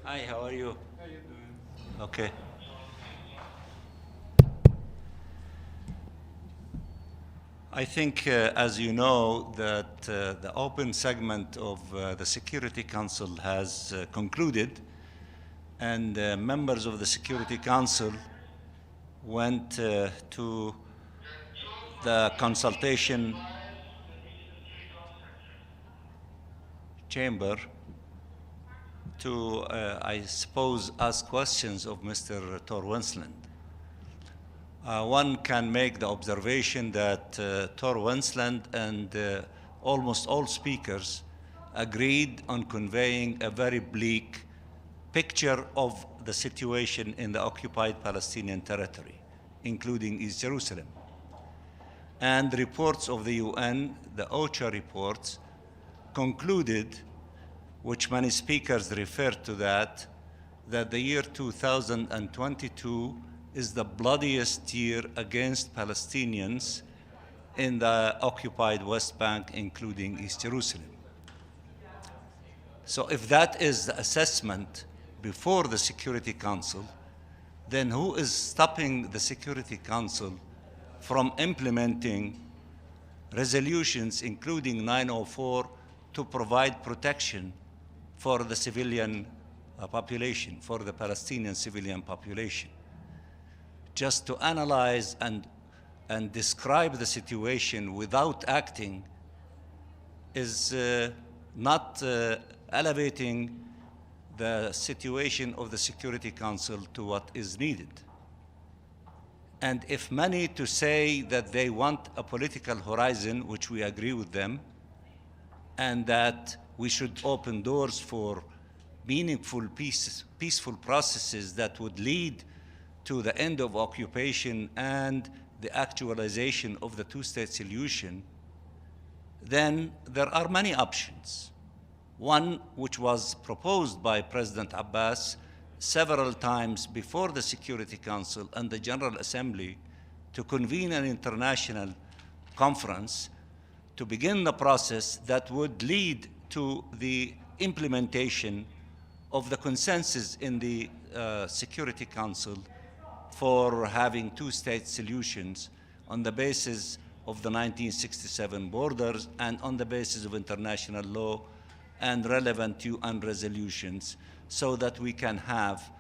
Hi, how are you? How you doing? Okay. I think, as you know, that the open segment of the Security Council has concluded, and members of the Security Council went to the consultation chamber to, I suppose, ask questions of Mr. Tor Wensland. One can make the observation that Tor Wensland and almost all speakers agreed on conveying a very bleak picture of the situation in the occupied Palestinian territory, including East Jerusalem. And reports of the UN, the OCHA reports, concluded, which many speakers referred to that the year 2022 is the bloodiest year against Palestinians in the occupied West Bank, including East Jerusalem. So if that is the assessment before the Security Council, then who is stopping the Security Council from implementing resolutions, including 904, to provide protection for the civilian population, for the Palestinian civilian population? Just to analyze and describe the situation without acting is not elevating the situation of the Security Council to what is needed. And if many to say that they want a political horizon, which we agree with them, and that we should open doors for meaningful peaceful processes that would lead to the end of occupation and the actualization of the two-state solution, then there are many options. One, which was proposed by President Abbas several times before the Security Council and the General Assembly, to convene an international conference to begin the process that would lead to the implementation of the consensus in the Security Council for having two-state solutions on the basis of the 1967 borders and on the basis of international law and relevant UN resolutions, so that we can have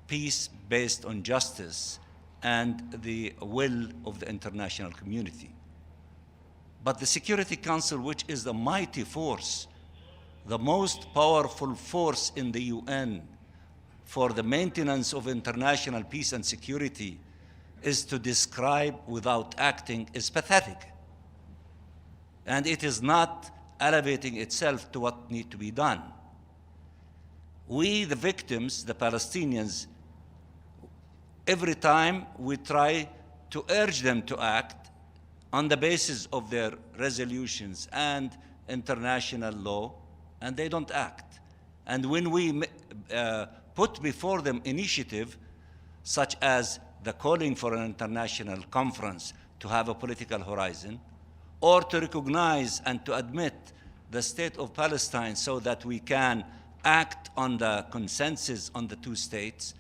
peace based on justice and the will of the international community. But the Security Council, which is the mighty force, the most powerful force in the UN for the maintenance of international peace and security, is to describe without acting is pathetic. And it is not elevating itself to what needs to be done. We, the victims, the Palestinians, every time we try to urge them to act on the basis of their resolutions and international law, and they don't act. And when we put before them initiative such as the calling for an international conference to have a political horizon, or to recognize and to admit the State of Palestine so that we can act on the consensus on the two states,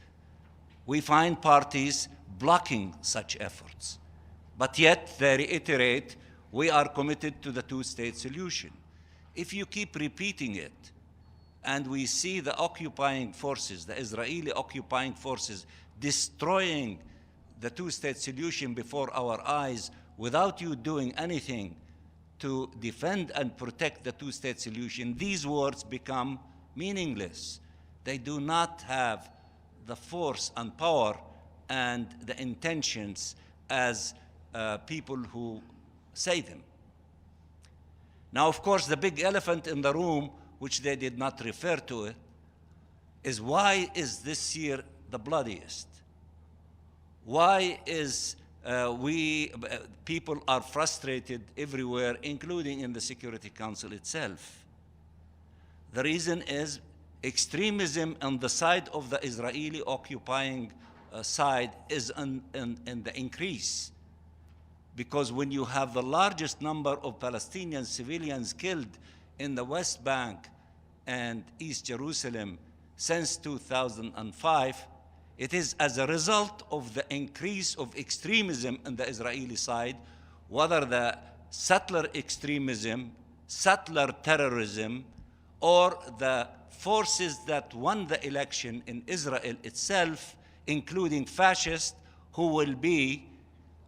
we find parties blocking such efforts. But yet they reiterate, we are committed to the two-state solution. If you keep repeating it, and we see the occupying forces, the Israeli occupying forces, destroying the two-state solution before our eyes without you doing anything to defend and protect the two-state solution, these words become meaningless. They do not have the force and power and the intentions as people who say them. Now, of course, the big elephant in the room, which they did not refer to it, is why is this year the bloodiest? Why is people are frustrated everywhere, including in the Security Council itself? The reason is extremism on the side of the Israeli occupying side is in the increase. Because when you have the largest number of Palestinian civilians killed in the West Bank and East Jerusalem since 2005, it is as a result of the increase of extremism on the Israeli side, whether the settler extremism, settler terrorism, or the forces that won the election in Israel itself, including fascists, who will be,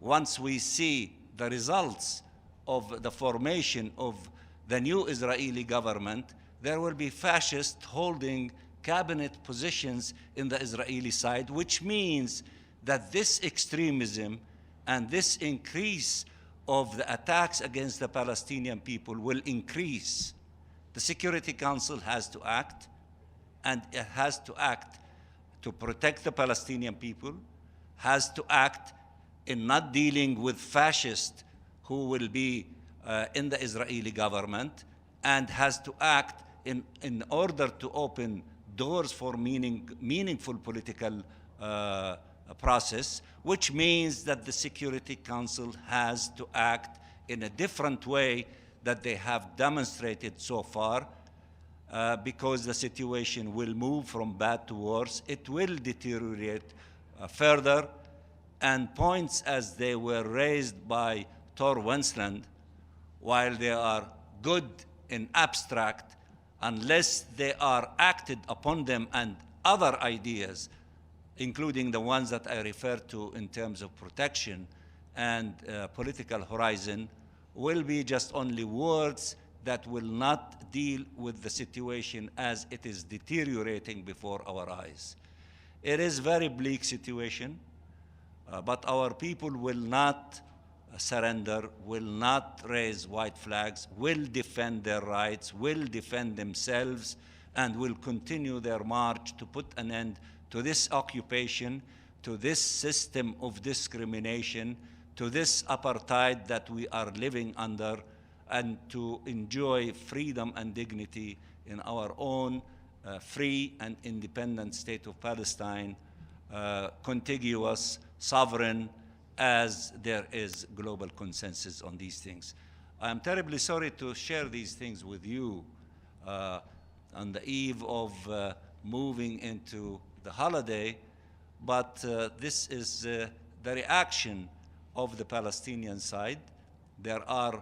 once we see the results of the formation of the new Israeli government, there will be fascists holding cabinet positions in the Israeli side, which means that this extremism and this increase of the attacks against the Palestinian people will increase. The Security Council has to act, and it has to act to protect the Palestinian people, has to act in not dealing with fascists who will be in the Israeli government, and has to act in order to open doors for meaningful political process, which means that the Security Council has to act in a different way that they have demonstrated so far, because the situation will move from bad to worse. It will deteriorate further, and points as they were raised by Tor Wensland, while they are good in abstract, unless they are acted upon them, and other ideas, including the ones that I referred to in terms of protection and political horizon, will be just only words that will not deal with the situation as it is deteriorating before our eyes. It is a very bleak situation, but our people will not surrender, will not raise white flags, will defend their rights, will defend themselves, and will continue their march to put an end to this occupation, to this system of discrimination, to this apartheid that we are living under, and to enjoy freedom and dignity in our own free and independent state of Palestine, contiguous, sovereign, as there is global consensus on these things. I am terribly sorry to share these things with you on the eve of moving into the holiday, but this is the reaction of the Palestinian side. There are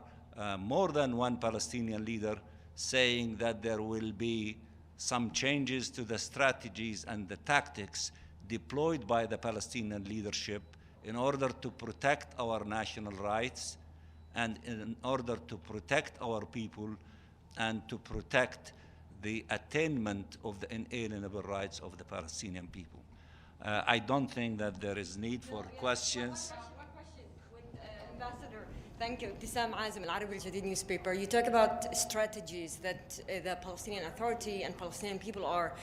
more than one Palestinian leader saying that there will be some changes to the strategies and the tactics deployed by the Palestinian leadership in order to protect our national rights, and in order to protect our people, and to protect the attainment of the inalienable rights of the Palestinian people. I don't think that there is need for questions. One question. When, Ambassador, thank you. Tissam Azim, Al Arabi Al Jadid newspaper. You talk about strategies that the Palestinian Authority and Palestinian people are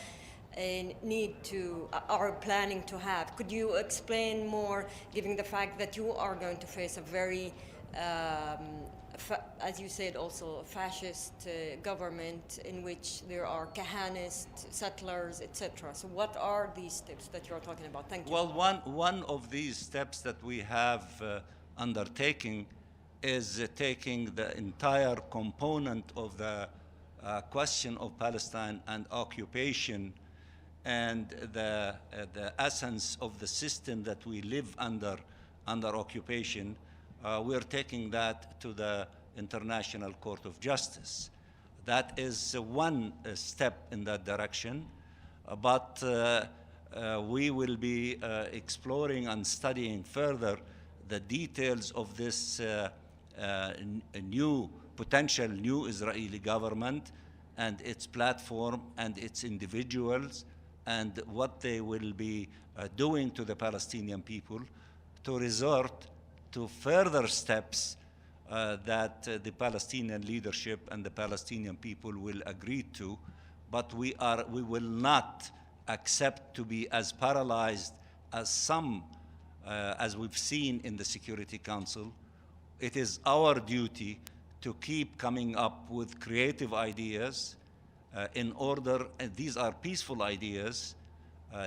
are planning to have. Could you explain more, given the fact that you are going to face a very, as you said, also a fascist government in which there are Kahanists, settlers, etc. So what are these steps that you're talking about? Thank you. Well, one of these steps that we have undertaking is taking the entire component of the question of Palestine and occupation and the essence of the system that we live under occupation. We're taking that to the International Court of Justice. That is one step in that direction, but we will be exploring and studying further the details of this potential new Israeli government and its platform and its individuals, and what they will be doing to the Palestinian people, to resort to further steps that the Palestinian leadership and the Palestinian people will agree to. But we will not accept to be as paralyzed as we've seen in the Security Council. It is our duty to keep coming up with creative ideas in order, and these are peaceful ideas,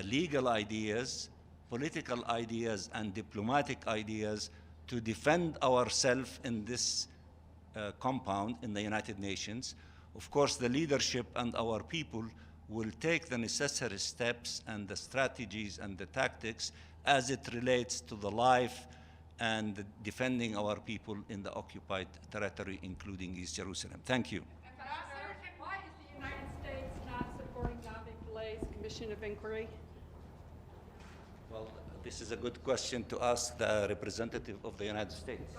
legal ideas, political ideas, and diplomatic ideas, to defend ourselves in this compound in the United Nations, Of course, the leadership and our people will take the necessary steps and the strategies and the tactics as it relates to the life and defending our people in the occupied territory, including East Jerusalem. Thank you. Ambassador, why is the United States not supporting Navi Pillai's Commission of Inquiry? Well, this is a good question to ask the representative of the United States.